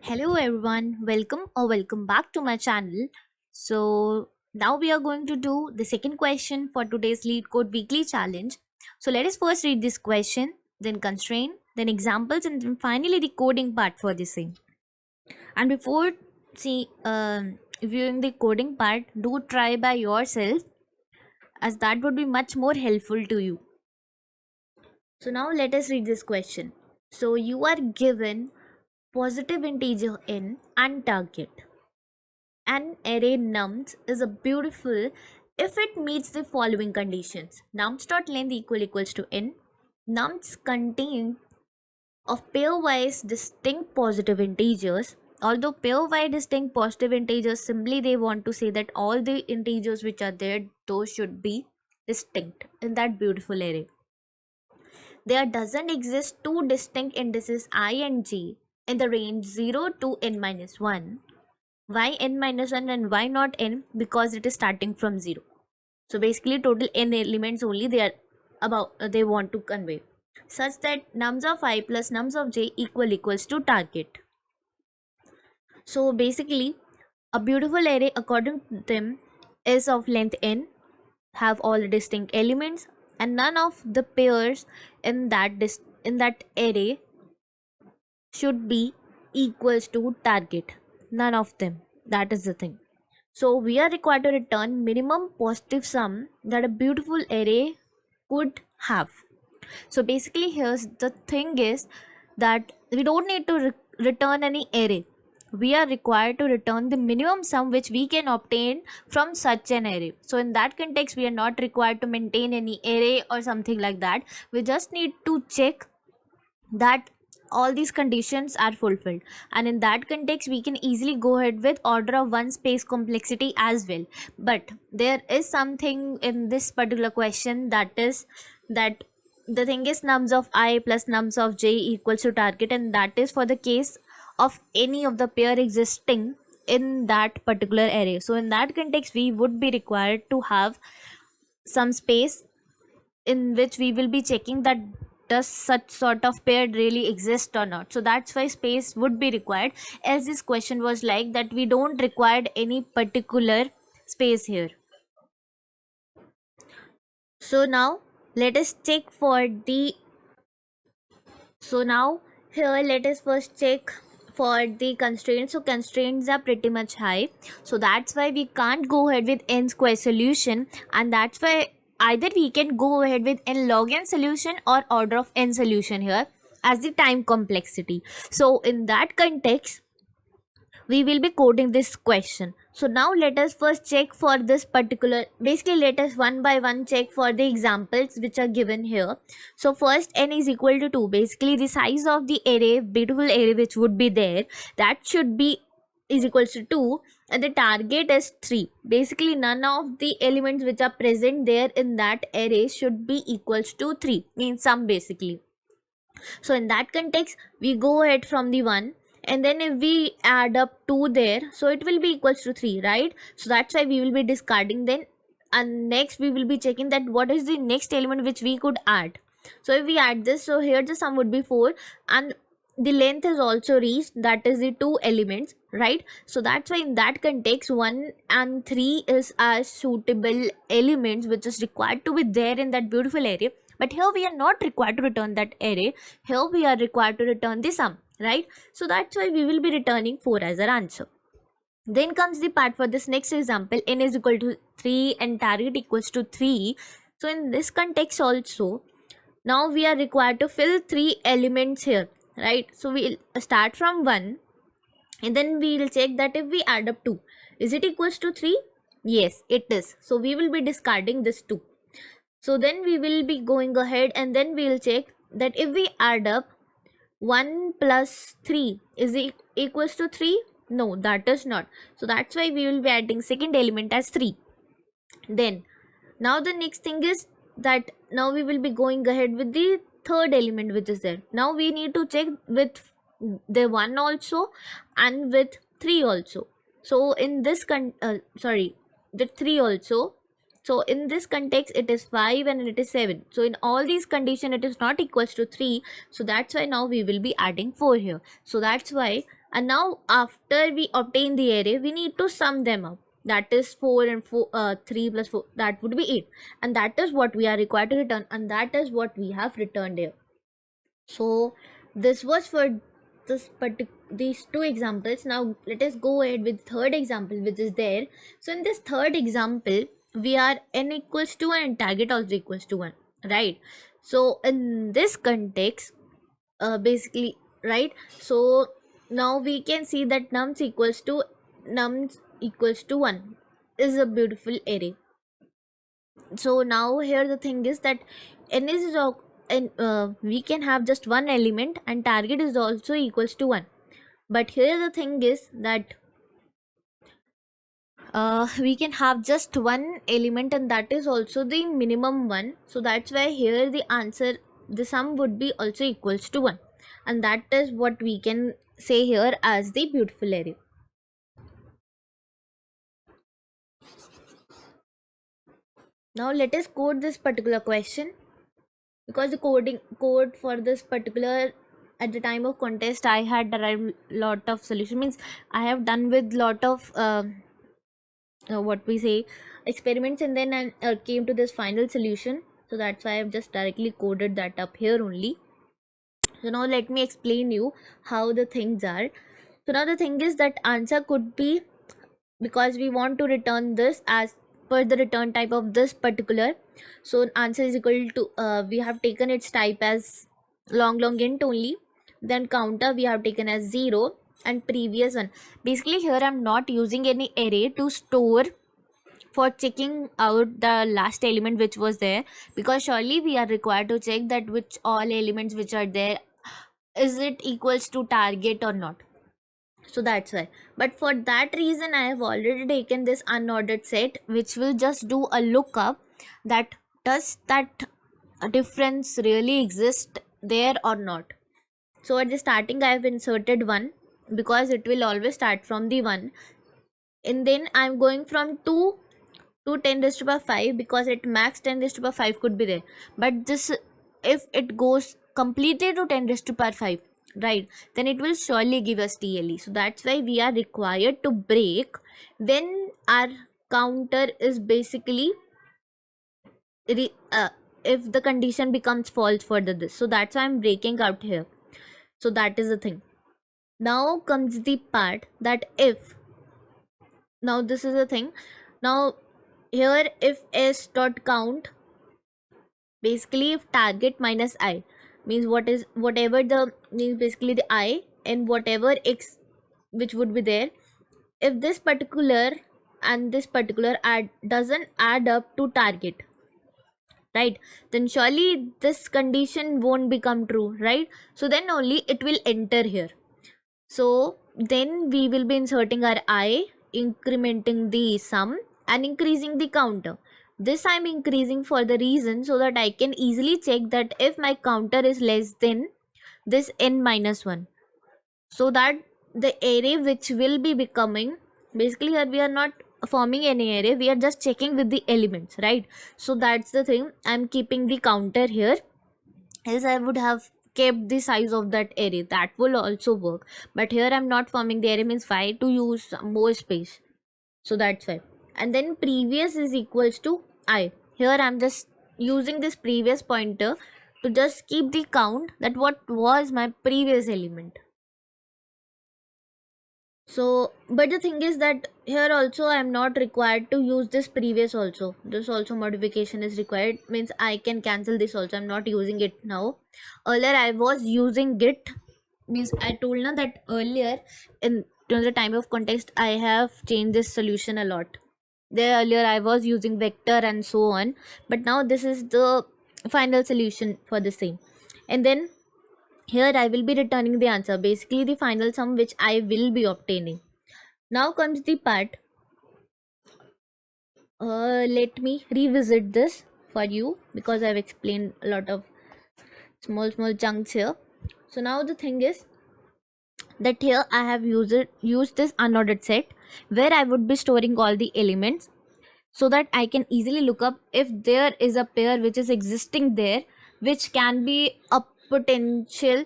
Hello everyone, welcome back to my channel. So now we are going to do the second question for today's Leetcode weekly challenge. So let us first read this question, then constraint, then examples, and then finally the coding part for the same. And before viewing the coding part, do try by yourself as that would be much more helpful to you. So now let us read this question. So you are given positive integer n and target. An array nums is a beautiful if it meets the following conditions. Nums.length equals to n. Nums contain of pairwise distinct positive integers. Although pairwise distinct positive integers, simply they want to say that all the integers which are there, those should be distinct in that beautiful array. There doesn't exist two distinct indices I and j in the range 0 to n minus 1. Why n minus 1 and why not n? Because it is starting from 0. So basically total n elements only they want to convey, such that nums of I plus nums of j equals to target. So basically a beautiful array according to them is of length n, have all distinct elements, and none of the pairs in that array should be equals to target. None of them. That is the thing. So we are required to return minimum positive sum that a beautiful array could have. So basically here's the thing is that we don't need to return any array. We are required to return the minimum sum which we can obtain from such an array. So in that context, we are not required to maintain any array or something like that. We just need to check that all these conditions are fulfilled, and in that context we can easily go ahead with order of one space complexity as well. But there is something in this particular question, that is that the thing is nums of I plus nums of j equals to target, and that is for the case of any of the pair existing in that particular array. So in that context we would be required to have some space in which we will be checking that does such sort of pair really exist or not. So that's why space would be required, as this question was like that we don't require any particular space here. So now let us check for the so now here let us first check for the constraints. So constraints are pretty much high, so that's why we can't go ahead with n square solution, and that's why either we can go ahead with n log n solution or order of n solution here as the time complexity. So in that context we will be coding this question. So now let us first check for this particular, basically let us one by one check for the examples which are given here. So first n is equal to 2, basically the size of the array, beautiful array which would be there, that should be is equals to 2, and the target is 3. Basically none of the elements which are present there in that array should be equals to 3, means sum basically. So in that context we go ahead from the 1, and then if we add up 2 there, so it will be equals to 3, right? So that's why we will be discarding then, and next we will be checking that what is the next element which we could add. So if we add this, so here the sum would be 4, and the length is also reached, that is the 2 elements, right? So that's why in that context 1 and 3 is as suitable elements which is required to be there in that beautiful array. But here we are not required to return that array, here we are required to return the sum, right? So that's why we will be returning 4 as our answer. Then comes the part for this next example, n is equal to 3 and target equals to 3. So in this context also, now we are required to fill 3 elements here, right? So we'll start from 1, and then we will check that if we add up 2, is it equals to 3? Yes, it is. So we will be discarding this 2. So then we will be going ahead, and then we will check that if we add up 1 plus 3, is it equals to 3? No, that is not. So that's why we will be adding second element as 3. Then now the next thing is that now we will be going ahead with the third element which is there. Now we need to check with the 1 also and with 3 also. So in this the 3 also, So in this context it is 5 and it is 7. So in all these condition it is not equals to 3. So that's why now we will be adding 4 here. So that's why, and now after we obtain the array, we need to sum them up. That is 4 and 4, 3 plus 4, that would be 8. And that is what we are required to return, and that is what we have returned here. So this was for these two examples. Now let us go ahead with third example which is there. So in this third example we are n equals to 1 and target also equals to 1, right? So in this context, basically, right, so now we can see that nums equals to 1 is a beautiful array. So now here the thing is that n is and we can have just one element and target is also equals to 1. But here the thing is that we can have just one element and that is also the minimum one. So that's why here the answer, the sum would be also equals to 1, and that is what we can say here as the beautiful array. Now let us code this particular question, because the code for this particular, at the time of contest I had derived lot of solution, means I have done with lot of what we say experiments, and then I came to this final solution. So that's why I've just directly coded that up here only. So now let me explain you how the things are. So now the thing is that answer could be, because we want to return this as per the return type of this particular, so answer is equal to we have taken its type as long int only, then counter we have taken as 0, and previous one. Basically here I'm not using any array to store for checking out the last element which was there, because surely we are required to check that which all elements which are there, is it equals to target or not. So that's why, but for that reason I have already taken this unordered set which will just do a lookup that does that difference really exist there or not. So at the starting I have inserted 1, because it will always start from the 1, and then I'm going from 2 to 10 raised to power 5, because it max 10 raised to power 5 could be there, but this, if it goes completely to 10 raised to power 5, right, then it will surely give us TLE. So that's why we are required to break when our counter is basically if the condition becomes false for this. So that's why I'm breaking out here. So that is the thing. Now comes the part that if, now this is the thing, now here if s dot count, basically if target minus I, means what is whatever the, means basically the I and whatever x which would be there, if this particular and this particular doesn't add up to target, right, then surely this condition won't become true, right? So then only it will enter here. So then we will be inserting our I, incrementing the sum and increasing the counter. This I'm increasing for the reason so that I can easily check that if my counter is less than this n minus 1, so that the array which will be becoming, basically here we are not forming any array, we are just checking with the elements, right? So that's the thing, I'm keeping the counter here, else I would have kept the size of that array, that will also work, but here I'm not forming the array, means why to use some more space. So that's why, and then previous is equals to I, here I'm just using this previous pointer to just keep the count that what was my previous element. So but the thing is that here also I am not required to use this previous also, this also modification is required, means I can cancel this also, I'm not using it now. Earlier I was using it, means I told now that earlier in the time of context I have changed this solution a lot. There earlier I was using vector and so on, but now this is the final solution for the same. And then here I will be returning the answer, basically the final sum which I will be obtaining. Now comes the part, let me revisit this for you, because I've explained a lot of small chunks here. So now the thing is that here I have used this unordered set where I would be storing all the elements. so that I can easily look up if there is a pair which is existing there, which can be a potential